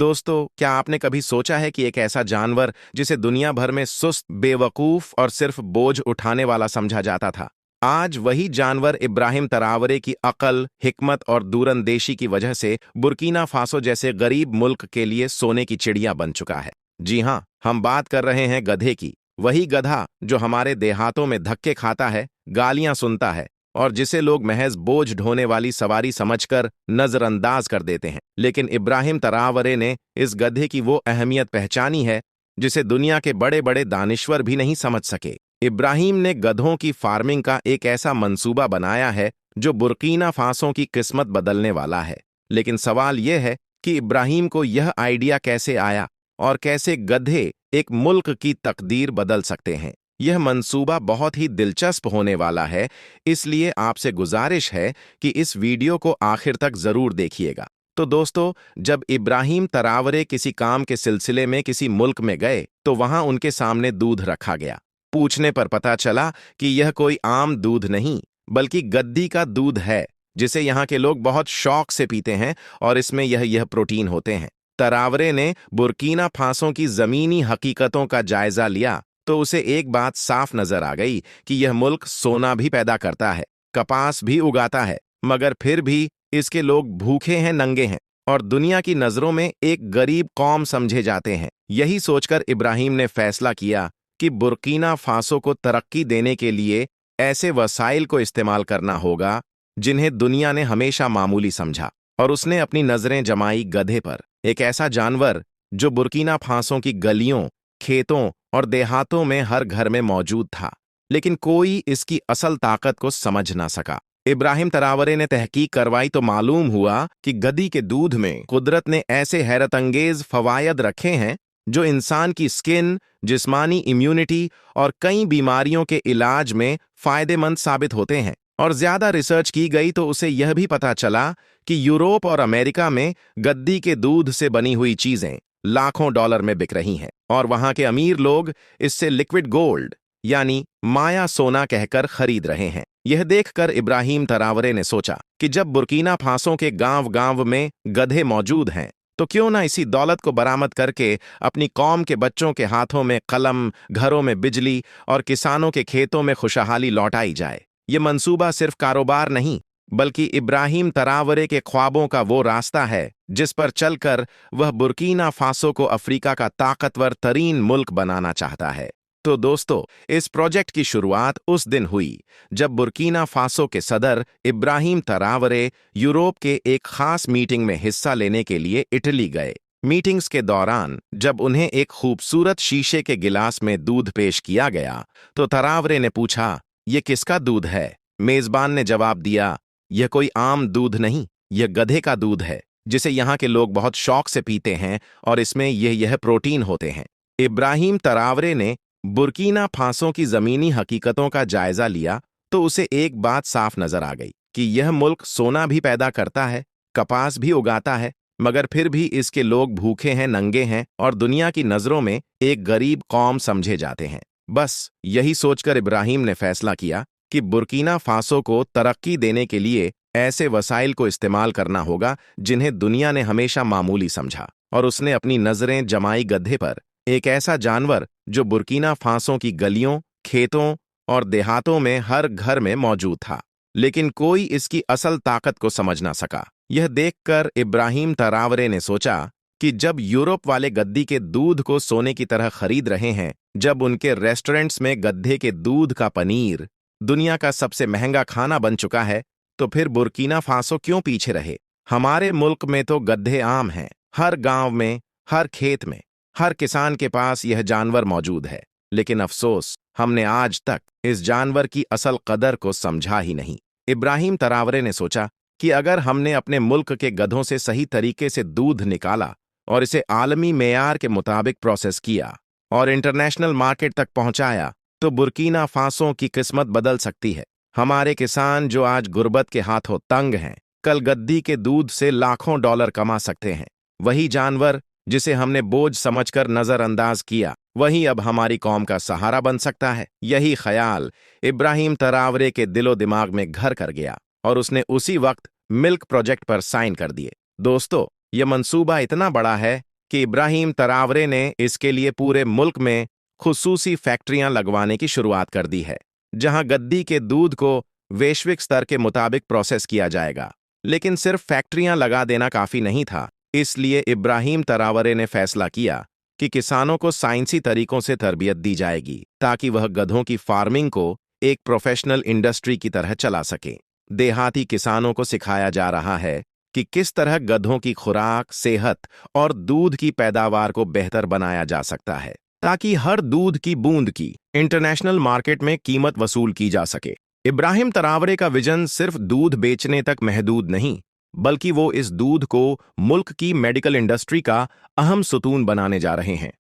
दोस्तों, क्या आपने कभी सोचा है कि एक ऐसा जानवर जिसे दुनिया भर में सुस्त, बेवकूफ और सिर्फ बोझ उठाने वाला समझा जाता था, आज वही जानवर इब्राहिम तरावरे की अकल, हिकमत और दूरंदेशी की वजह से बुर्किना फासो जैसे गरीब मुल्क के लिए सोने की चिड़िया बन चुका है। जी हाँ, हम बात कर रहे हैं गधे की। वही गधा जो हमारे देहातों में धक्के खाता है, गालियां सुनता है और जिसे लोग महज बोझ ढोने वाली सवारी समझकर नजरअंदाज कर देते हैं। लेकिन इब्राहिम तरावरे ने इस गधे की वो अहमियत पहचानी है जिसे दुनिया के बड़े बड़े दानिश्वर भी नहीं समझ सके। इब्राहिम ने गधों की फार्मिंग का एक ऐसा मंसूबा बनाया है जो बुर्किना फासो की किस्मत बदलने वाला है। लेकिन सवाल यह है कि इब्राहिम को यह आइडिया कैसे आया और कैसे गधे एक मुल्क की तकदीर बदल सकते हैं। यह मंसूबा बहुत ही दिलचस्प होने वाला है, इसलिए आपसे गुजारिश है कि इस वीडियो को आखिर तक जरूर देखिएगा। तो दोस्तों, जब इब्राहिम तरावरे किसी काम के सिलसिले में किसी मुल्क में गए तो वहां उनके सामने दूध रखा गया। पूछने पर पता चला कि यह कोई आम दूध नहीं बल्कि गद्दी का दूध है, जिसे यहाँ के लोग बहुत शौक से पीते हैं और इसमें यह प्रोटीन होते हैं। तरावरे ने बुर्किना फासो की जमीनी हकीकतों का जायजा लिया तो उसे एक बात साफ नजर आ गई कि यह मुल्क सोना भी पैदा करता है, कपास भी उगाता है, मगर फिर भी इसके लोग भूखे हैं, नंगे हैं और दुनिया की नजरों में एक गरीब कौम समझे जाते हैं। यही सोचकर इब्राहिम ने फैसला किया कि बुर्किना फासो को तरक्की देने के लिए ऐसे वसाइल को इस्तेमाल करना होगा जिन्हें दुनिया ने हमेशा मामूली समझा। और उसने अपनी नजरें जमाई गधे पर, एक ऐसा जानवर जो बुर्किना फासो की गलियों, खेतों और देहातों में हर घर में मौजूद था, लेकिन कोई इसकी असल ताकत को समझ ना सका। इब्राहिम तरावरे ने तहकीक करवाई तो मालूम हुआ कि गधी के दूध में कुदरत ने ऐसे हैरतअंगेज फवायद रखे हैं जो इंसान की स्किन, जिस्मानी इम्यूनिटी और कई बीमारियों के इलाज में फायदेमंद साबित होते हैं। और ज्यादा रिसर्च की गई तो उसे यह भी पता चला कि यूरोप और अमेरिका में गद्दी के दूध से बनी हुई चीजें लाखों डॉलर में बिक रही हैं और वहां के अमीर लोग इससे लिक्विड गोल्ड यानी माया सोना कहकर खरीद रहे हैं। यह देखकर इब्राहिम तरावरे ने सोचा कि जब बुर्किना फासो के गांव-गांव में गधे मौजूद हैं तो क्यों ना इसी दौलत को बरामद करके अपनी कौम के बच्चों के हाथों में कलम, घरों में बिजली और किसानों के खेतों में खुशहाली लौटाई जाए। ये मंसूबा सिर्फ कारोबार नहीं बल्कि इब्राहिम तरावरे के ख्वाबों का वो रास्ता है जिस पर चलकर वह बुर्किना फासो को अफ्रीका का ताकतवर तरीन मुल्क बनाना चाहता है। तो दोस्तों, इस प्रोजेक्ट की शुरुआत उस दिन हुई जब बुर्किना फासो के सदर इब्राहिम तरावरे यूरोप के एक खास मीटिंग में हिस्सा लेने के लिए इटली गए। मीटिंग्स के दौरान जब उन्हें एक खूबसूरत शीशे के गिलास में दूध पेश किया गया तो तरावरे ने पूछा, "यह किसका दूध है?" मेजबान ने जवाब दिया, "यह कोई आम दूध नहीं, यह गधे का दूध है जिसे यहाँ के लोग बहुत शौक से पीते हैं और इसमें यह प्रोटीन होते हैं।" इब्राहिम तरावरे ने बुर्किना फासो की जमीनी हकीकतों का जायजा लिया तो उसे एक बात साफ नजर आ गई कि यह मुल्क सोना भी पैदा करता है, कपास भी उगाता है, मगर फिर भी इसके लोग भूखे हैं, नंगे हैं और दुनिया की नजरों में एक गरीब कौम समझे जाते हैं। बस यही सोचकर इब्राहिम ने फैसला किया कि बुर्किना फासो को तरक्की देने के लिए ऐसे वसाइल को इस्तेमाल करना होगा जिन्हें दुनिया ने हमेशा मामूली समझा। और उसने अपनी नजरें जमाई गधे पर, एक ऐसा जानवर जो बुर्किना फासो की गलियों, खेतों और देहातों में हर घर में मौजूद था, लेकिन कोई इसकी असल ताकत को समझ ना सका। यह देखकर इब्राहिम तरावरे ने सोचा कि जब यूरोप वाले गद्दी के दूध को सोने की तरह खरीद रहे हैं, जब उनके रेस्टोरेंट्स में गधे के दूध का पनीर दुनिया का सबसे महंगा खाना बन चुका है, तो फिर बुर्किना फासो क्यों पीछे रहे। हमारे मुल्क में तो गधे आम हैं, हर गांव में, हर खेत में, हर किसान के पास यह जानवर मौजूद है, लेकिन अफसोस हमने आज तक इस जानवर की असल कदर को समझा ही नहीं। इब्राहिम तरावरे ने सोचा कि अगर हमने अपने मुल्क के गधों से सही तरीके से दूध निकाला और इसे आलमी मेयार के मुताबिक प्रोसेस किया और इंटरनेशनल मार्केट तक पहुंचाया तो बुर्किना फासो की किस्मत बदल सकती है। हमारे किसान जो आज गुर्बत के हाथों तंग हैं, कल गद्दी के दूध से लाखों डॉलर कमा सकते हैं। वही जानवर जिसे हमने बोझ समझकर नजरअंदाज किया, वही अब हमारी कौम का सहारा बन सकता है। यही ख्याल इब्राहिम तरावरे के दिलो दिमाग में घर कर गया और उसने उसी वक्त मिल्क प्रोजेक्ट पर साइन कर दिए। दोस्तों, यह मंसूबा इतना बड़ा है कि इब्राहिम तरावरे ने इसके लिए पूरे मुल्क में खुसूसी फैक्ट्रियां लगवाने की शुरुआत कर दी है, जहां गद्दी के दूध को वैश्विक स्तर के मुताबिक प्रोसेस किया जाएगा। लेकिन सिर्फ फैक्ट्रियां लगा देना काफी नहीं था, इसलिए इब्राहिम तरावरे ने फैसला किया कि किसानों को साइंसी तरीकों से तरबियत दी जाएगी ताकि वह गधों की फार्मिंग को एक प्रोफेशनल इंडस्ट्री की तरह चला सके। देहाती किसानों को सिखाया जा रहा है कि किस तरह गधों की खुराक, सेहत और दूध की पैदावार को बेहतर बनाया जा सकता है, ताकि हर दूध की बूंद की इंटरनेशनल मार्केट में कीमत वसूल की जा सके। इब्राहिम तरावरे का विजन सिर्फ दूध बेचने तक महदूद नहीं, बल्कि वो इस दूध को मुल्क की मेडिकल इंडस्ट्री का अहम सुतून बनाने जा रहे हैं।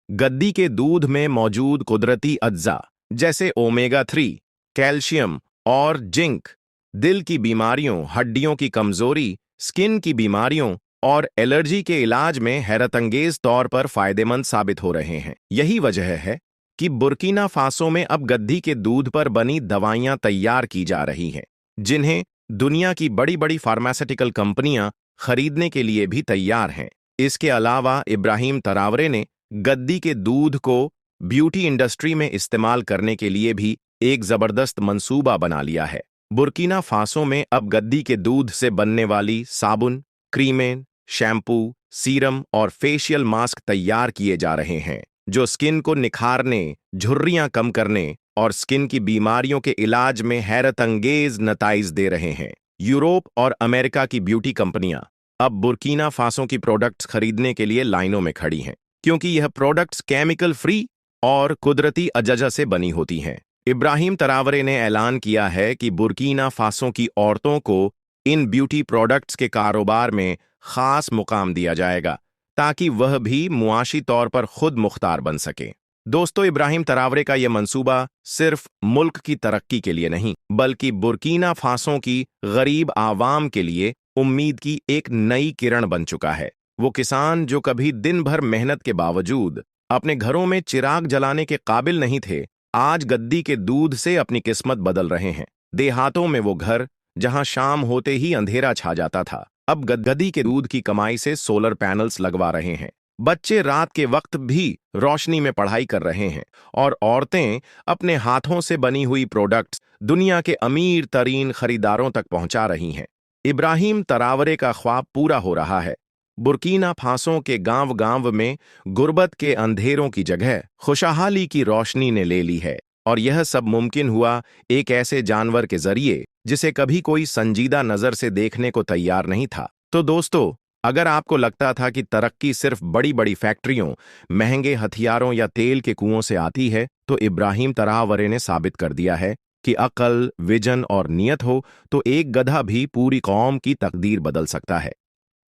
गद्दी के दूध में मौजूद कुदरती अज्जा जैसे ओमेगा 3, कैल्शियम और जिंक दिल की बीमारियों, हड्डियों की कमजोरी, स्किन की बीमारियों और एलर्जी के इलाज में हैरतअंगेज तौर पर फायदेमंद साबित हो रहे हैं। यही वजह है कि बुर्किना फासो में अब गद्दी के दूध पर बनी दवाइयां तैयार की जा रही हैं, जिन्हें दुनिया की बड़ी बड़ी फार्मास्यूटिकल कंपनियां खरीदने के लिए भी तैयार हैं। इसके अलावा इब्राहिम तरावरे ने गद्दी के दूध को ब्यूटी इंडस्ट्री में इस्तेमाल करने के लिए भी एक जबरदस्त मंसूबा बना लिया है। बुर्किना फासो में अब गद्दी के दूध से बनने वाली साबुन, क्रीमें, शैम्पू, सीरम और फेशियल मास्क तैयार किए जा रहे हैं, जो स्किन को निखारने, झुर्रियां कम करने और स्किन की बीमारियों के इलाज में हैरतअंगेज नताइज दे रहे हैं। यूरोप और अमेरिका की ब्यूटी कंपनियां अब बुर्किना फासो की प्रोडक्ट्स खरीदने के लिए लाइनों में खड़ी हैं, क्योंकि यह प्रोडक्ट्स केमिकल फ्री और कुदरती अजजा से बनी होती हैं। इब्राहिम तरावरे ने ऐलान किया है कि बुर्किना फासो की औरतों को इन ब्यूटी प्रोडक्ट्स के कारोबार में खास मुकाम दिया जाएगा, ताकि वह भी मुआशी तौर पर खुद मुख्तार बन सके। दोस्तों, इब्राहिम तरावरे का यह मंसूबा सिर्फ मुल्क की तरक्की के लिए नहीं, बल्कि बुर्किना फासो की गरीब आवाम के लिए उम्मीद की एक नई किरण बन चुका है। वो किसान जो कभी दिन भर मेहनत के बावजूद अपने घरों में चिराग जलाने के काबिल नहीं थे, आज गद्दी के दूध से अपनी किस्मत बदल रहे हैं। देहातों में वो घर जहां शाम होते ही अंधेरा छा जाता था, अब गद्दी के दूध की कमाई से सोलर पैनल्स लगवा रहे हैं। बच्चे रात के वक्त भी रोशनी में पढ़ाई कर रहे हैं और औरतें अपने हाथों से बनी हुई प्रोडक्ट्स दुनिया के अमीर तरीन खरीदारों तक पहुंचा रही हैं। इब्राहिम तरावरे का ख्वाब पूरा हो रहा है। बुर्किना फासो के गांव गांव में गुर्बत के अंधेरों की जगह खुशहाली की रोशनी ने ले ली है, और यह सब मुमकिन हुआ एक ऐसे जानवर के जरिए जिसे कभी कोई संजीदा नजर से देखने को तैयार नहीं था। तो दोस्तों, अगर आपको लगता था कि तरक्की सिर्फ बड़ी बड़ी फैक्ट्रियों, महंगे हथियारों या तेल के कुओं से आती है, तो इब्राहिम तरावरे ने साबित कर दिया है कि अकल, विजन और नियत हो तो एक गधा भी पूरी कौम की तकदीर बदल सकता है।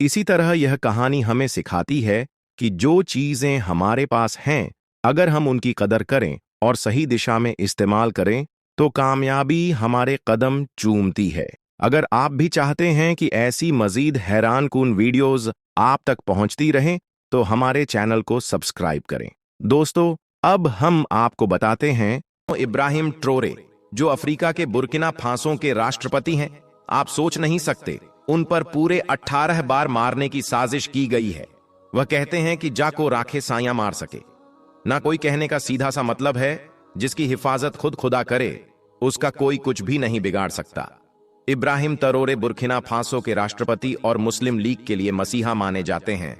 इसी तरह यह कहानी हमें सिखाती है कि जो चीजें हमारे पास हैं, अगर हम उनकी कदर करें और सही दिशा में इस्तेमाल करें, तो कामयाबी हमारे कदम चूमती है। अगर आप भी चाहते हैं कि ऐसी मजीद हैरानकुन वीडियोस आप तक पहुंचती रहें, तो हमारे चैनल को सब्सक्राइब करें। दोस्तों, अब हम आपको बताते हैं इब्राहिम ट्रोरे, जो अफ्रीका के बुर्किना फासो के राष्ट्रपति हैं। आप सोच नहीं सकते, उन पर पूरे 18 बार मारने की साजिश की गई है। वह कहते हैं कि जाको राखे साया मार सके। ना कोई कहने का सीधा सा मतलब है, जिसकी हिफाजत खुद खुदा करे, उसका कोई कुछ भी नहीं बिगाड़ सकता। इब्राहिम तरोरे बुर्किना फासो के राष्ट्रपति और मुस्लिम लीग के लिए मसीहा माने जाते हैं।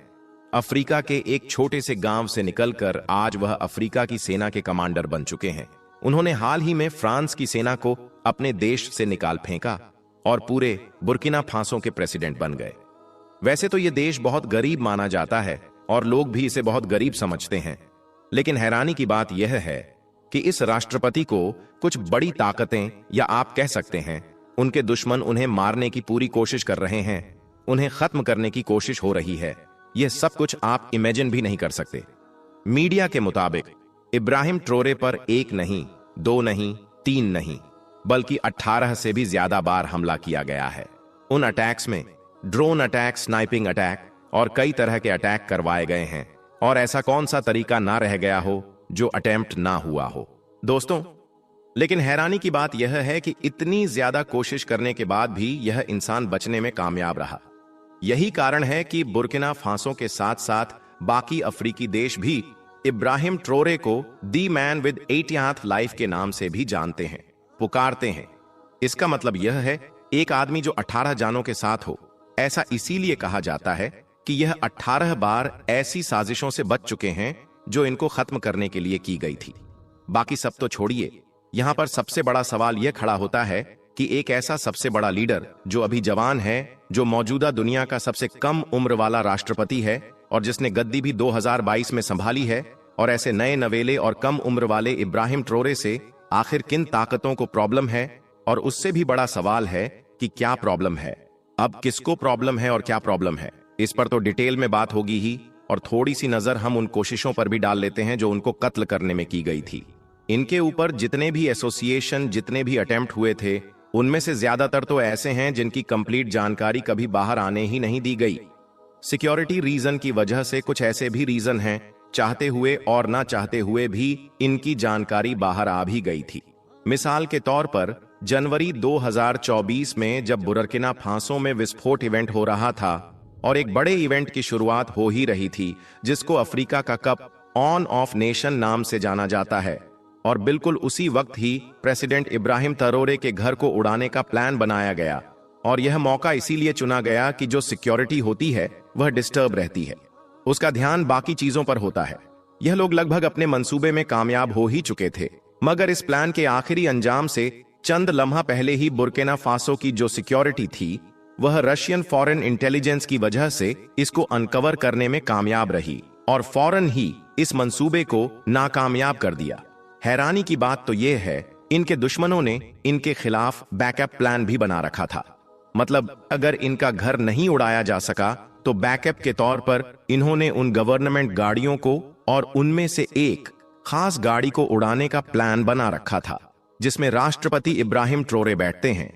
अफ्रीका के एक छोटे से गांव से निकलकर आज वह अफ्रीका की सेना के कमांडर बन चुके हैं। उन्होंने हाल ही में फ्रांस की सेना को अपने देश से निकाल फेंका और पूरे बुर्किना फासो के प्रेसिडेंट बन गए। वैसे तो यह देश बहुत गरीब माना जाता है और लोग भी इसे बहुत गरीब समझते हैं, लेकिन हैरानी की बात यह है कि इस राष्ट्रपति को कुछ बड़ी ताकतें, या आप कह सकते हैं उनके दुश्मन, उन्हें मारने की पूरी कोशिश कर रहे हैं, उन्हें खत्म करने की कोशिश हो रही है। यह सब कुछ आप इमेजिन भी नहीं कर सकते। मीडिया के मुताबिक इब्राहिम ट्रोरे पर 1 नहीं, 2 नहीं, 3 नहीं, बल्कि 18 से भी ज्यादा बार हमला किया गया है। उन अटैक्स में ड्रोन अटैक, स्नाइपिंग अटैक और कई तरह के अटैक करवाए गए हैं, और ऐसा कौन सा तरीका ना रह गया हो जो अटेम्प्ट ना हुआ हो। दोस्तों, लेकिन हैरानी की बात यह है कि इतनी ज्यादा कोशिश करने के बाद भी यह इंसान बचने में कामयाब रहा। यही कारण है कि बुर्किना फासो के साथ साथ बाकी अफ्रीकी देश भी इब्राहिम ट्रोरे को the man with 80th life के नाम से भी जानते हैं, पुकारते हैं। इसका मतलब यह है एक आदमी जो 18 जानों के साथ हो। ऐसा इसीलिए कहा जाता है कि यह 18 बार ऐसी साजिशों से बच चुके हैं जो इनको खत्म करने के लिए की गई थी। बाकी सब तो छोड़िए, यहां पर सबसे बड़ा सवाल यह खड़ा होता है कि एक ऐसा सबसे बड़ा लीडर जो अभी जवान है, जो मौजूदा दुनिया का सबसे कम उम्र वाला राष्ट्रपति है और जिसने गद्दी भी 2022 में संभाली है, और ऐसे नए नवेले और कम उम्र वाले इब्राहिम ट्रोरे से आखिर किन ताकतों को प्रॉब्लम है। और उससे भी बड़ा सवाल है कि क्या प्रॉब्लम है, अब किसको प्रॉब्लम है और क्या प्रॉब्लम है। इस पर तो डिटेल में बात होगी ही, और थोड़ी सी नजर हम उन कोशिशों पर भी डाल लेते हैं जो उनको कत्ल करने में की गई थी। इनके ऊपर जितने भी एसोसिएशन, जितने भी अटेम्प्ट हुए थे, उनमें से ज्यादातर तो ऐसे हैं जिनकी कंप्लीट जानकारी कभी बाहर आने ही नहीं दी गई। सिक्योरिटी रीजन की वजह से कुछ ऐसे भी रीजन हैं, चाहते हुए और ना चाहते हुए भी इनकी जानकारी बाहर आ भी गई थी। मिसाल के तौर पर जनवरी 2024 में जब बुर्किना फासो में विस्फोट इवेंट हो रहा था और एक बड़े इवेंट की शुरुआत हो ही रही थी जिसको अफ्रीका का कप ऑन ऑफ नेशन नाम से जाना जाता है, और बिल्कुल उसी वक्त ही प्रेसिडेंट इब्राहिम ट्रोरे के घर को उड़ाने का प्लान बनाया गया। और यह मौका इसीलिए चुना गया कि जो सिक्योरिटी होती है वह डिस्टर्ब रहती है, उसका ध्यान बाकी चीजों पर होता है। यह लोग लगभग अपने मंसूबे में कामयाब हो ही चुके थे, मगर इस प्लान के आखिरी अंजाम से चंद लम्हा पहले ही बुर्किना फासो की जो सिक्योरिटी थी वह रशियन फॉरेन इंटेलिजेंस की वजह से इसको अनकवर करने में कामयाब रही और फौरन ही इस मंसूबे को नाकामयाब कर दिया। हैरानी की बात तो यह है इनके दुश्मनों ने इनके खिलाफ बैकअप प्लान भी बना रखा था। मतलब अगर इनका घर नहीं उड़ाया जा सका तो बैकअप के तौर पर इन्होंने उन गवर्नमेंट गाड़ियों को और उनमें से एक खास गाड़ी को उड़ाने का प्लान बना रखा था जिसमें राष्ट्रपति इब्राहिम ट्रोरे बैठते हैं।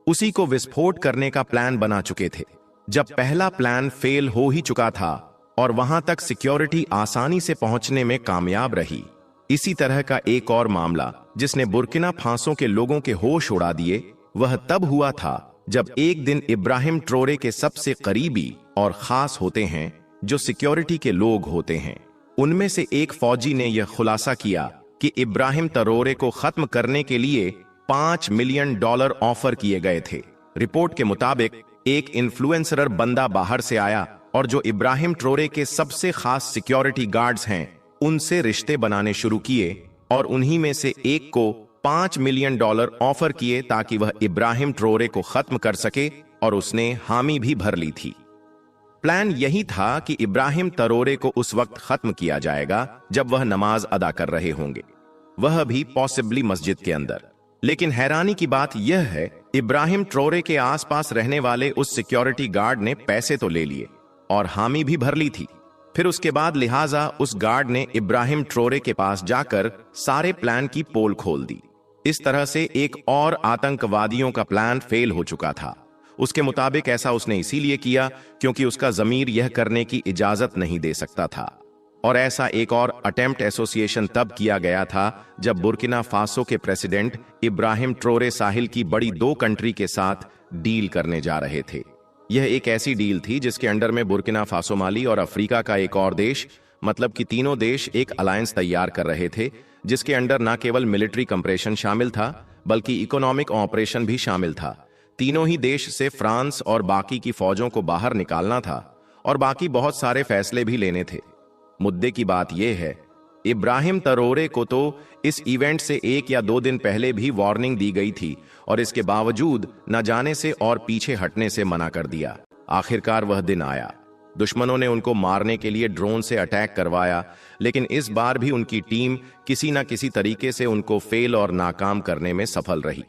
उसी को विस्फोट करने का प्लान बना चुके थे जब पहला प्लान फेल हो ही चुका था और वहां तक सिक्योरिटी आसानी से पहुंचने में कामयाब रही। इसी तरह का एक और मामला जिसने बुर्किना फासो के लोगों के होश उड़ा दिए वह तब हुआ था जब एक दिन इब्राहिम ट्रोरे के सबसे करीबी और खास होते हैं जो सिक्योरिटी के लोग होते हैं, उनमें से एक फौजी ने यह खुलासा किया कि इब्राहिम ट्रोरे को खत्म करने के लिए $5 मिलियन ऑफर किए गए थे। रिपोर्ट के मुताबिक एक इन्फ्लुएंसर बंदा बाहर से आया और जो इब्राहिम ट्रोरे के सबसे खास सिक्योरिटी गार्ड्स हैं उनसे रिश्ते बनाने शुरू किए और उन्हीं में से एक को $5 मिलियन ऑफर किए ताकि वह इब्राहिम ट्रोरे को खत्म कर सके, और उसने हामी भी भर ली थी। प्लान यही था कि इब्राहिम ट्रोरे को उस वक्त खत्म किया जाएगा जब वह नमाज अदा कर रहे होंगे, वह भी पॉसिबली मस्जिद के अंदर। लेकिन हैरानी की बात यह है इब्राहिम ट्रोरे के आसपास रहने वाले उस सिक्योरिटी गार्ड ने पैसे तो ले लिए और हामी भी भर ली थी। फिर उसके बाद लिहाजा उस गार्ड ने इब्राहिम ट्रोरे के पास जाकर सारे प्लान की पोल खोल दी। इस तरह से एक और आतंकवादियों का प्लान फेल हो चुका था। उसके मुताबिक ऐसा उसने इसीलिए किया क्योंकि उसका जमीर यह करने की इजाजत नहीं दे सकता था। और ऐसा एक और अटेम्प्ट एसोसिएशन तब किया गया था जब बुर्किना फासो के प्रेसिडेंट इब्राहिम ट्रोरे साहिल की बड़ी 2 कंट्री के साथ डील करने जा रहे थे। यह एक ऐसी डील थी जिसके अंडर में बुर्किना फासो, माली और अफ्रीका का एक और देश, मतलब कि तीनों देश एक अलायंस तैयार कर रहे थे जिसके अंडर न केवल मिलिट्री कंप्रेशन शामिल था बल्कि इकोनॉमिक ऑपरेशन भी शामिल था। तीनों ही देश से फ्रांस और बाकी की फौजों को बाहर निकालना था और बाकी बहुत सारे फैसले भी लेने थे। मुद्दे की बात यह है इब्राहिम ट्रोरे को तो इस इवेंट से 1 या 2 दिन पहले भी वार्निंग दी गई थी और इसके बावजूद न जाने से और पीछे हटने से मना कर दिया। आखिरकार वह दिन आया। दुश्मनों ने उनको मारने के लिए ड्रोन से अटैक करवाया, लेकिन इस बार भी उनकी टीम किसी न किसी तरीके से उनको फेल और नाकाम करने में सफल रही।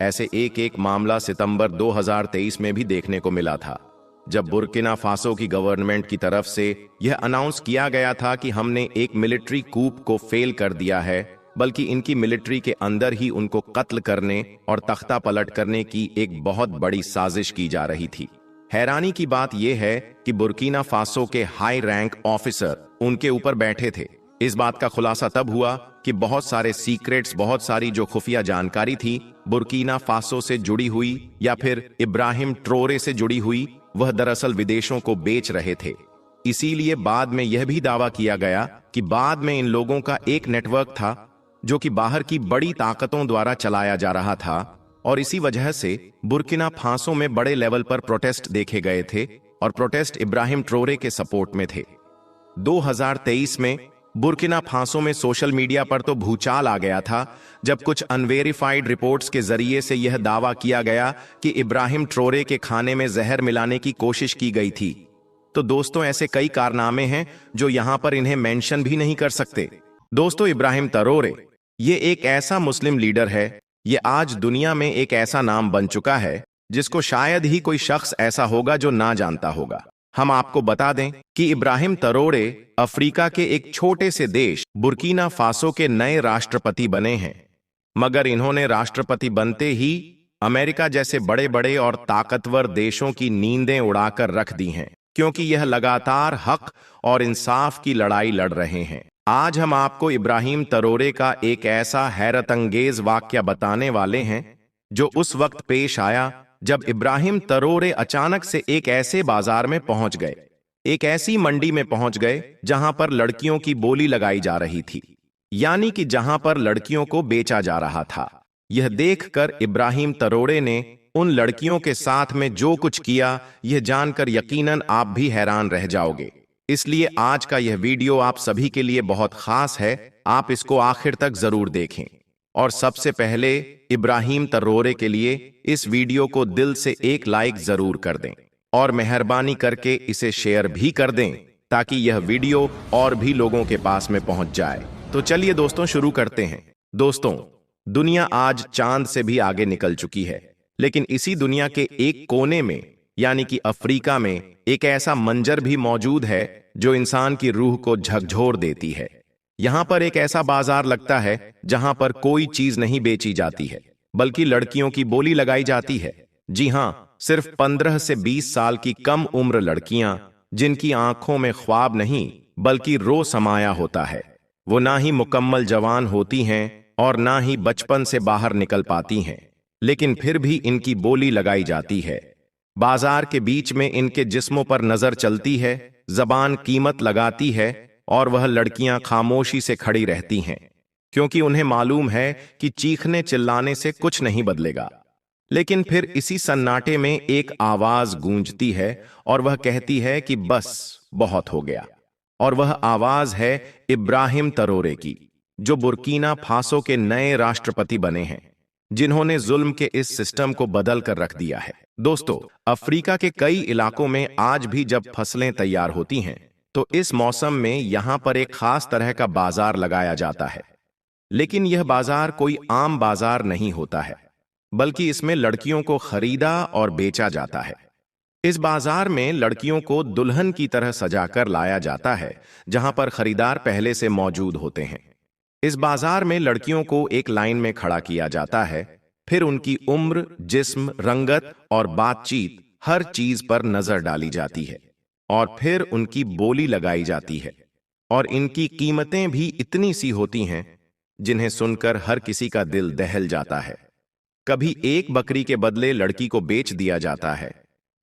ऐसे एक मामला सितंबर 2023 में भी देखने को मिला था जब बुर्किना फासो की गवर्नमेंट की तरफ से यह अनाउंस किया गया था कि हमने एक मिलिट्री कूप को फेल कर दिया है, बल्कि इनकी मिलिट्री के अंदर ही उनको कत्ल करने और तख्ता पलट करने की एक बहुत बड़ी साजिश की जा रही थी। हैरानी की बात यह है कि बुर्किना फासो के हाई रैंक ऑफिसर उनके ऊपर बैठे थे। इस बात का खुलासा तब हुआ कि बहुत सारे सीक्रेट्स, बहुत सारी जो खुफिया जानकारी थी बुर्किना फासो से जुड़ी हुई या फिर इब्राहिम ट्रोरे से जुड़ी हुई, वह दरअसल विदेशों को बेच रहे थे। इसीलिए बाद में यह भी दावा किया गया कि बाद में इन लोगों का एक नेटवर्क था जो कि बाहर की बड़ी ताकतों द्वारा चलाया जा रहा था, और इसी वजह से बुर्किना फासो में बड़े लेवल पर प्रोटेस्ट देखे गए थे और प्रोटेस्ट इब्राहिम ट्रोरे के सपोर्ट में थे। 2023 में बुर्किना फासो में सोशल मीडिया पर तो भूचाल आ गया था जब कुछ अनवेरिफाइड रिपोर्ट्स के जरिए से यह दावा किया गया कि इब्राहिम ट्रोरे के खाने में जहर मिलाने की कोशिश की गई थी। तो दोस्तों, ऐसे कई कारनामे हैं जो यहां पर इन्हें मेंशन भी नहीं कर सकते। दोस्तों, इब्राहिम ट्रोरे ये एक ऐसा मुस्लिम लीडर है, ये आज दुनिया में एक ऐसा नाम बन चुका है जिसको शायद ही कोई शख्स ऐसा होगा जो ना जानता होगा। हम आपको बता दें कि इब्राहिम ट्रोरे अफ्रीका के एक छोटे से देश बुर्किना फासो के नए राष्ट्रपति बने हैं, मगर इन्होंने राष्ट्रपति बनते ही अमेरिका जैसे बड़े बड़े और ताकतवर देशों की नींदें उड़ाकर रख दी हैं, क्योंकि यह लगातार हक और इंसाफ की लड़ाई लड़ रहे हैं। आज हम आपको इब्राहिम ट्रोरे का एक ऐसा हैरतअंगेज वाकया बताने वाले हैं जो उस वक्त पेश आया जब इब्राहिम ट्रोरे अचानक से एक ऐसे बाजार में पहुंच गए, एक ऐसी मंडी में पहुंच गए जहां पर लड़कियों की बोली लगाई जा रही थी, यानी कि जहां पर लड़कियों को बेचा जा रहा था। यह देखकर इब्राहिम ट्रोरे ने उन लड़कियों के साथ में जो कुछ किया, यह जानकर यकीनन आप भी हैरान रह जाओगे। इसलिए आज का यह वीडियो आप सभी के लिए बहुत खास है, आप इसको आखिर तक जरूर देखें। और सबसे पहले इब्राहिम ट्रोरे के लिए इस वीडियो को दिल से एक लाइक जरूर कर दें और मेहरबानी करके इसे शेयर भी कर दें ताकि यह वीडियो और भी लोगों के पास में पहुंच जाए। तो चलिए दोस्तों, शुरू करते हैं। दोस्तों, दुनिया आज चांद से भी आगे निकल चुकी है, लेकिन इसी दुनिया के एक कोने में यानी कि अफ्रीका में एक ऐसा मंजर भी मौजूद है जो इंसान की रूह को झकझोर देती है। यहां पर एक ऐसा बाजार लगता है जहां पर कोई चीज नहीं बेची जाती है, बल्कि लड़कियों की बोली लगाई जाती है। जी हां, सिर्फ 15 से 20 साल की कम उम्र लड़कियां, जिनकी आंखों में ख्वाब नहीं बल्कि रो समाया होता है। वो ना ही मुकम्मल जवान होती हैं और ना ही बचपन से बाहर निकल पाती हैं, लेकिन फिर भी इनकी बोली लगाई जाती है। बाजार के बीच में इनके जिस्मों पर नजर चलती है, जबान कीमत लगाती है और वह लड़कियां खामोशी से खड़ी रहती हैं, क्योंकि उन्हें मालूम है कि चीखने चिल्लाने से कुछ नहीं बदलेगा। लेकिन फिर इसी सन्नाटे में एक आवाज गूंजती है और वह कहती है कि बस बहुत हो गया। और वह आवाज है इब्राहिम ट्रोरे की, जो बुर्किना फासो के नए राष्ट्रपति बने हैं, जिन्होंने जुल्म के इस सिस्टम को बदल कर रख दिया है। दोस्तों, अफ्रीका के कई इलाकों में आज भी जब फसलें तैयार होती हैं तो इस मौसम में यहां पर एक खास तरह का बाजार लगाया जाता है। लेकिन यह बाजार कोई आम बाजार नहीं होता है, बल्कि इसमें लड़कियों को खरीदा और बेचा जाता है। इस बाजार में लड़कियों को दुल्हन की तरह सजाकर लाया जाता है, जहां पर खरीदार पहले से मौजूद होते हैं। इस बाजार में लड़कियों को एक लाइन में खड़ा किया जाता है, फिर उनकी उम्र, जिस्म, रंगत और बातचीत हर चीज पर नजर डाली जाती है और फिर उनकी बोली लगाई जाती है। और इनकी कीमतें भी इतनी सी होती हैं जिन्हें सुनकर हर किसी का दिल दहल जाता है। कभी एक बकरी के बदले लड़की को बेच दिया जाता है,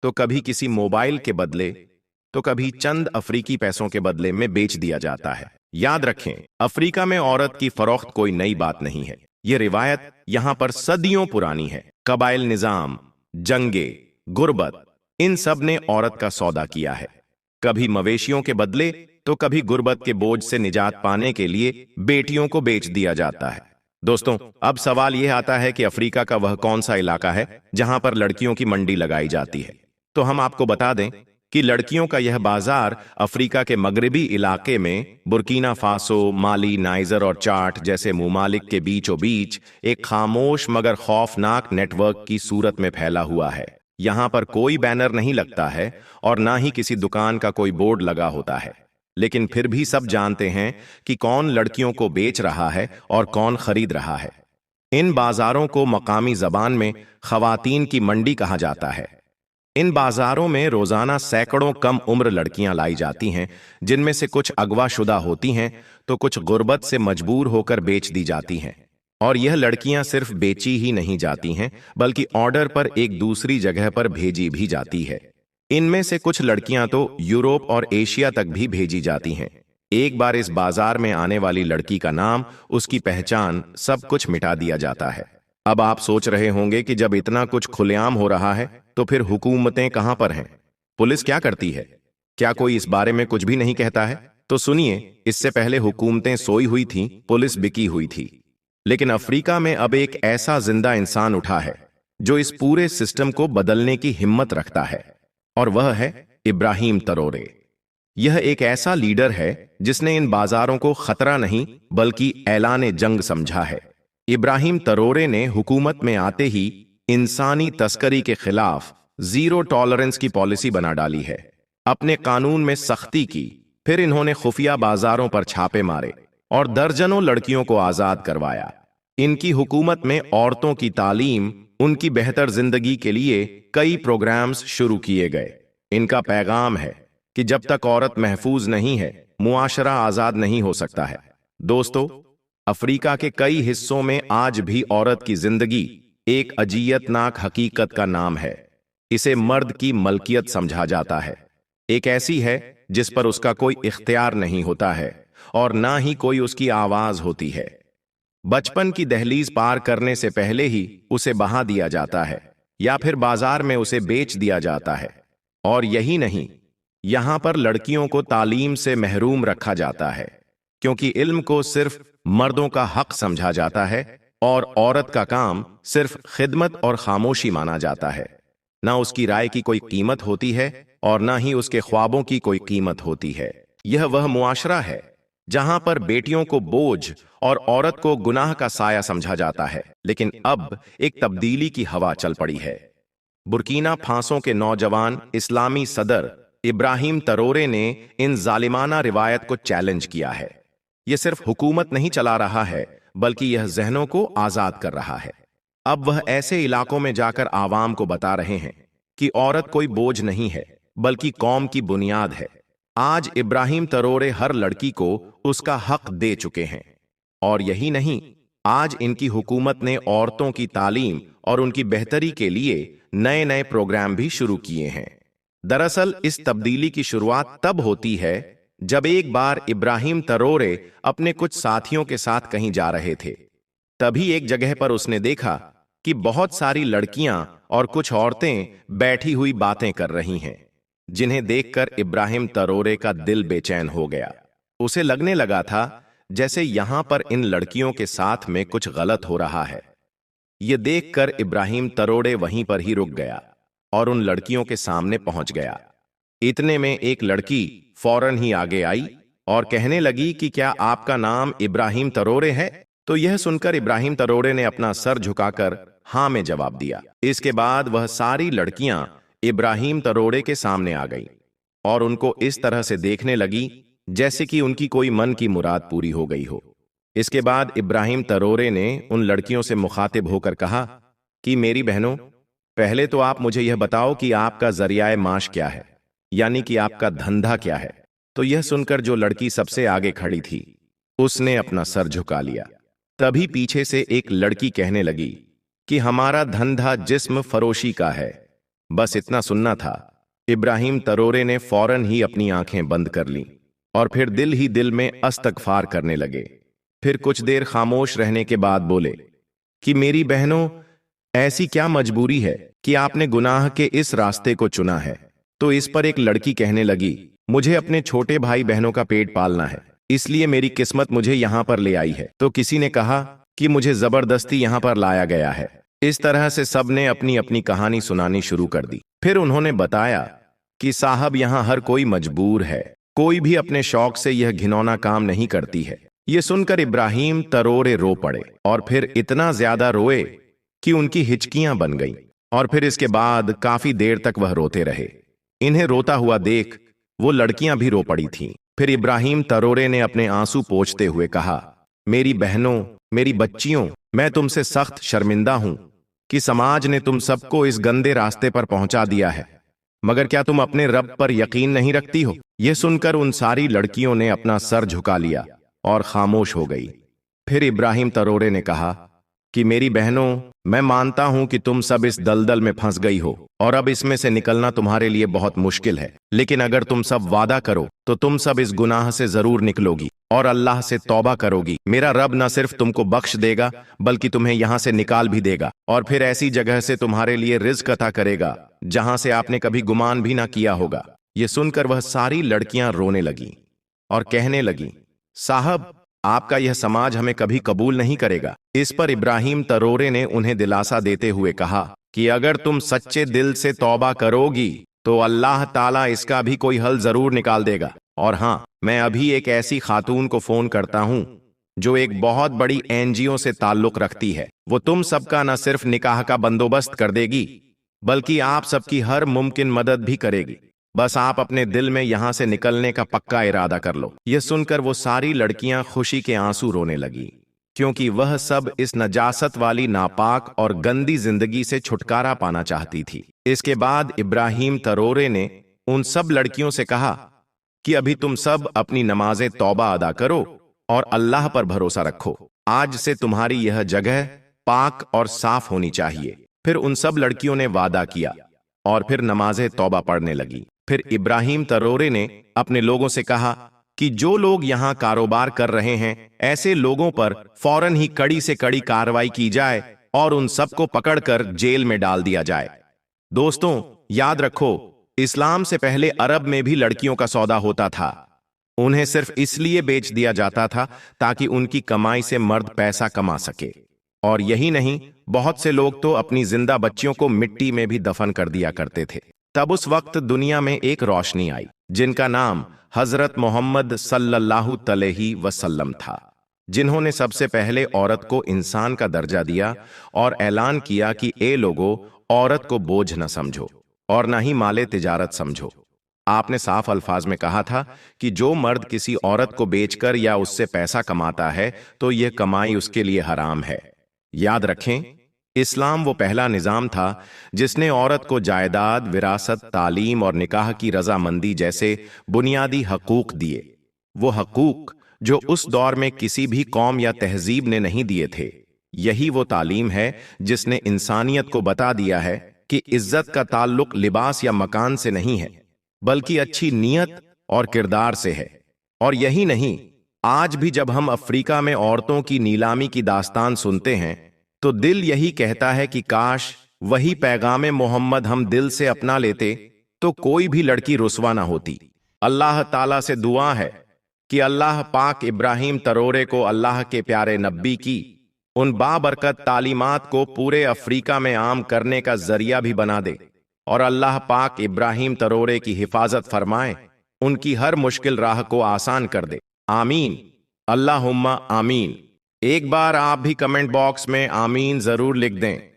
तो कभी किसी मोबाइल के बदले, तो कभी चंद अफ्रीकी पैसों के बदले में बेच दिया जाता है। याद रखें, अफ्रीका में औरत की फरोख्त कोई नई बात नहीं है। यह रिवायत यहां पर सदियों पुरानी है। कबाइल निजाम, जंगे, गुर्बत, इन सब ने औरत का सौदा किया है, कभी मवेशियों के बदले तो कभी गुर्बत के बोझ से निजात पाने के लिए बेटियों को बेच दिया जाता है। दोस्तों, अब सवाल यह आता है कि अफ्रीका का वह कौन सा इलाका है जहां पर लड़कियों की मंडी लगाई जाती है। तो हम आपको बता दें कि लड़कियों का यह बाजार अफ्रीका के मगरबी इलाके में बुर्किना फासो, माली, नाइजर और चाड जैसे मुमालिक के बीचों बीच एक खामोश मगर खौफनाक नेटवर्क की सूरत में फैला हुआ है। यहां पर कोई बैनर नहीं लगता है और ना ही किसी दुकान का कोई बोर्ड लगा होता है, लेकिन फिर भी सब जानते हैं कि कौन लड़कियों को बेच रहा है और कौन खरीद रहा है। इन बाजारों को मकामी जबान में खवातीन की मंडी कहा जाता है। इन बाजारों में रोजाना सैकड़ों कम उम्र लड़कियां लाई जाती हैं, जिनमें से कुछ अगवाशुदा होती हैं तो कुछ गुर्बत से मजबूर होकर बेच दी जाती हैं। और यह लड़कियां सिर्फ बेची ही नहीं जाती हैं, बल्कि ऑर्डर पर एक दूसरी जगह पर भेजी भी जाती है। इनमें से कुछ लड़कियां तो यूरोप और एशिया तक भी भेजी जाती हैं। एक बार इस बाजार में आने वाली लड़की का नाम, उसकी पहचान, सब कुछ मिटा दिया जाता है। अब आप सोच रहे होंगे कि जब इतना कुछ खुलेआम हो रहा है तो फिर हुकूमतें कहां पर हैं? पुलिस क्या करती है? क्या कोई इस बारे में कुछ भी नहीं कहता है? तो सुनिए, इससे पहले हुकूमतें सोई हुई थीं, पुलिस बिकी हुई थी। लेकिन अफ्रीका में अब एक ऐसा जिंदा इंसान उठा है जो इस पूरे सिस्टम को बदलने की हिम्मत रखता है, और वह है इब्राहिम तरोरे। यह एक ऐसा लीडर है जिसने इन बाजारों को खतरा नहीं बल्कि ऐलान जंग समझा है। इब्राहिम तरोरे ने हुकूमत में आते ही इंसानी तस्करी के खिलाफ जीरो टॉलरेंस की पॉलिसी बना डाली है। अपने कानून में सख्ती की, फिर इन्होंने खुफिया बाजारों पर छापे मारे और दर्जनों लड़कियों को आजाद करवाया। इनकी हुकूमत में औरतों की तालीम, उनकी बेहतर जिंदगी के लिए कई प्रोग्राम्स शुरू किए गए। इनका पैगाम है कि जब तक औरत महफूज नहीं है, मुआशरा आजाद नहीं हो सकता है। दोस्तों, अफ्रीका के कई हिस्सों में आज भी औरत की जिंदगी एक अजियतनाक हकीकत का नाम है। इसे मर्द की मलकियत समझा जाता है, एक ऐसी है जिस पर उसका कोई इख्तियार नहीं होता है और ना ही कोई उसकी आवाज होती है। बचपन की दहलीज पार करने से पहले ही उसे बहा दिया जाता है या फिर बाजार में उसे बेच दिया जाता है। और यही नहीं, यहां पर लड़कियों को तालीम से महरूम रखा जाता है, क्योंकि इल्म को सिर्फ मर्दों का हक समझा जाता है और औरत का काम सिर्फ खिदमत और खामोशी माना जाता है। ना उसकी राय की कोई कीमत होती है और ना ही उसके ख्वाबों की कोई कीमत होती है। यह वह मुआशरा है जहां पर बेटियों को बोझ और औरत को गुनाह का साया समझा जाता है। लेकिन अब एक तब्दीली की हवा चल पड़ी है। बुर्कीना फासो के नौजवान इस्लामी सदर इब्राहिम तरोरे ने इन जालिमाना रिवायत को चैलेंज किया है। यह सिर्फ हुकूमत नहीं चला रहा है, बल्कि यह जहनों को आजाद कर रहा है। अब वह ऐसे इलाकों में जाकर आवाम को बता रहे हैं कि औरत कोई बोझ नहीं है, बल्कि कौम की बुनियाद है। आज इब्राहिम तरोरे हर लड़की को उसका हक दे चुके हैं। और यही नहीं, आज इनकी हुकूमत ने औरतों की तालीम और उनकी बेहतरी के लिए नए नए प्रोग्राम भी शुरू किए हैं। दरअसल इस तब्दीली की शुरुआत तब होती है जब एक बार इब्राहिम तरोरे अपने कुछ साथियों के साथ कहीं जा रहे थे। तभी एक जगह पर उसने देखा कि बहुत सारी लड़कियां और कुछ औरतें बैठी हुई बातें कर रही हैं, जिन्हें देखकर इब्राहिम तरोरे का दिल बेचैन हो गया। उसे लगने लगा था जैसे यहां पर इन लड़कियों के साथ में कुछ गलत हो रहा है। यह देखकर इब्राहिम तरोरे वहीं पर ही रुक गया और उन लड़कियों के सामने पहुंच गया। इतने में एक लड़की फौरन ही आगे आई और कहने लगी कि क्या आपका नाम इब्राहिम तरोरे है? तो यह सुनकर इब्राहिम तरोरे ने अपना सर झुकाकर हां में जवाब दिया। इसके बाद वह सारी लड़कियां इब्राहिम तरोरे के सामने आ गईं और उनको इस तरह से देखने लगी जैसे कि उनकी कोई मन की मुराद पूरी हो गई हो। इसके बाद इब्राहिम तरोरे ने उन लड़कियों से मुखातिब होकर कहा कि मेरी बहनों, पहले तो आप मुझे यह बताओ कि आपका जरियाए माश क्या है, यानी कि आपका धंधा क्या है। तो यह सुनकर जो लड़की सबसे आगे खड़ी थी, उसने अपना सर झुका लिया। तभी पीछे से एक लड़की कहने लगी कि हमारा धंधा जिस्म फरोशी का है। बस इतना सुनना था। इब्राहिम तरोरे ने फौरन ही अपनी आंखें बंद कर लीं और फिर दिल ही दिल में अस्तगफार करने लगे। फिर कुछ देर खामोश रहने के बाद बोले कि मेरी बहनों, ऐसी क्या मजबूरी है कि आपने गुनाह के इस रास्ते को चुना है? तो इस पर एक लड़की कहने लगी, मुझे अपने छोटे भाई बहनों का पेट पालना है, इसलिए मेरी किस्मत मुझे यहां पर ले आई है। तो किसी ने कहा कि मुझे जबरदस्ती यहां पर लाया गया है। इस तरह से सबने अपनी अपनी कहानी सुनानी शुरू कर दी। फिर उन्होंने बताया कि साहब, यहां हर कोई मजबूर है, कोई भी अपने शौक से यह घिनौना काम नहीं करती है। यह सुनकर इब्राहिम तरोरे रो पड़े और फिर इतना ज्यादा रोए कि उनकी हिचकियां बन गईं। और फिर इसके बाद काफी देर तक वह रोते रहे। इन्हें रोता हुआ देख वो लड़कियां भी रो पड़ी थीं। फिर इब्राहिम तरोरे ने अपने आंसू पोंछते हुए कहा, मेरी बहनों, मेरी बच्चियों, मैं तुमसे सख्त शर्मिंदा हूं कि समाज ने तुम सबको इस गंदे रास्ते पर पहुंचा दिया है, मगर क्या तुम अपने रब पर यकीन नहीं रखती हो? यह सुनकर उन सारी लड़कियों ने अपना सर झुका लिया और खामोश हो गई। फिर इब्राहिम तरोरे ने कहा कि मेरी बहनों, मैं मानता हूं कि तुम सब इस दलदल में फंस गई हो और अब इसमें से निकलना तुम्हारे लिए बहुत मुश्किल है। लेकिन अगर तुम सब वादा करो तो तुम सब इस गुनाह से जरूर निकलोगी और अल्लाह से तौबा करोगी। मेरा रब न सिर्फ तुमको बख्श देगा बल्कि तुम्हें यहां से निकाल भी देगा और फिर ऐसी जगह से तुम्हारे लिए रिज्क अता करेगा जहां से आपने कभी गुमान भी ना किया होगा। ये सुनकर वह सारी लड़कियां रोने लगीं और कहने लगीं, साहब, आपका यह समाज हमें कभी कबूल नहीं करेगा। इस पर इब्राहिम तरोरे ने उन्हें दिलासा देते हुए कहा कि अगर तुम सच्चे दिल से तौबा करोगी तो अल्लाह ताला इसका भी कोई हल जरूर निकाल देगा। और हाँ, मैं अभी एक ऐसी खातून को फोन करता हूं जो एक बहुत बड़ी एनजीओ से ताल्लुक रखती है। वो तुम सबका न सिर्फ निकाह का बंदोबस्त कर देगी बल्कि आप सबकी हर मुमकिन मदद भी करेगी। बस आप अपने दिल में यहां से निकलने का पक्का इरादा कर लो। यह सुनकर वो सारी लड़कियां खुशी के आंसू रोने लगी, क्योंकि वह सब इस नजासत वाली नापाक और गंदी जिंदगी से छुटकारा पाना चाहती थी। इसके बाद इब्राहिम तरोरे ने उन सब लड़कियों से कहा कि अभी तुम सब अपनी नमाज़े तौबा अदा करो और अल्लाह पर भरोसा रखो। आज से तुम्हारी यह जगह पाक और साफ होनी चाहिए। फिर उन सब लड़कियों ने वादा किया और फिर नमाज़े तौबा पढ़ने लगी। फिर इब्राहिम तरोरे ने अपने लोगों से कहा कि जो लोग यहां कारोबार कर रहे हैं, ऐसे लोगों पर फौरन ही कड़ी से कड़ी कार्रवाई की जाए और उन सबको पकड़कर जेल में डाल दिया जाए। दोस्तों, याद रखो, इस्लाम से पहले अरब में भी लड़कियों का सौदा होता था। उन्हें सिर्फ इसलिए बेच दिया जाता था ताकि उनकी कमाई से मर्द पैसा कमा सके। और यही नहीं, बहुत से लोग तो अपनी जिंदा बच्चियों को मिट्टी में भी दफन कर दिया करते थे। तब उस वक्त दुनिया में एक रोशनी आई जिनका नाम हजरत मोहम्मद सल्लल्लाहु अलैहि वसल्लम था, जिन्होंने सबसे पहले औरत को इंसान का दर्जा दिया और ऐलान किया कि ए लोगों, औरत को बोझ न समझो और न ही माले तिजारत समझो। आपने साफ अल्फाज में कहा था कि जो मर्द किसी औरत को बेचकर या उससे पैसा कमाता है तो यह कमाई उसके लिए हराम है। याद रखें, इस्लाम वो पहला निजाम था जिसने औरत को जायदाद, विरासत, तालीम और निकाह की रजामंदी जैसे बुनियादी हकूक दिए। वो हकूक जो उस दौर में किसी भी कौम या तहजीब ने नहीं दिए थे। यही वो तालीम है जिसने इंसानियत को बता दिया है कि इज्जत का ताल्लुक लिबास या मकान से नहीं है बल्कि अच्छी नीयत और किरदार से है। और यही नहीं, आज भी जब हम अफ्रीका में औरतों की नीलामी की दास्तान सुनते हैं तो दिल यही कहता है कि काश वही पैगामे मोहम्मद हम दिल से अपना लेते तो कोई भी लड़की रुस्वा ना होती। अल्लाह ताला से दुआ है कि अल्लाह पाक इब्राहिम तरोरे को अल्लाह के प्यारे नब्बी की उन बाबरकत तालीमात को पूरे अफ्रीका में आम करने का जरिया भी बना दे और अल्लाह पाक इब्राहिम तरोरे की हिफाजत फरमाए, उनकी हर मुश्किल राह को आसान कर दे। आमीन, अल्लाहुम्मा आमीन। एक बार आप भी कमेंट बॉक्स में आमीन जरूर लिख दें।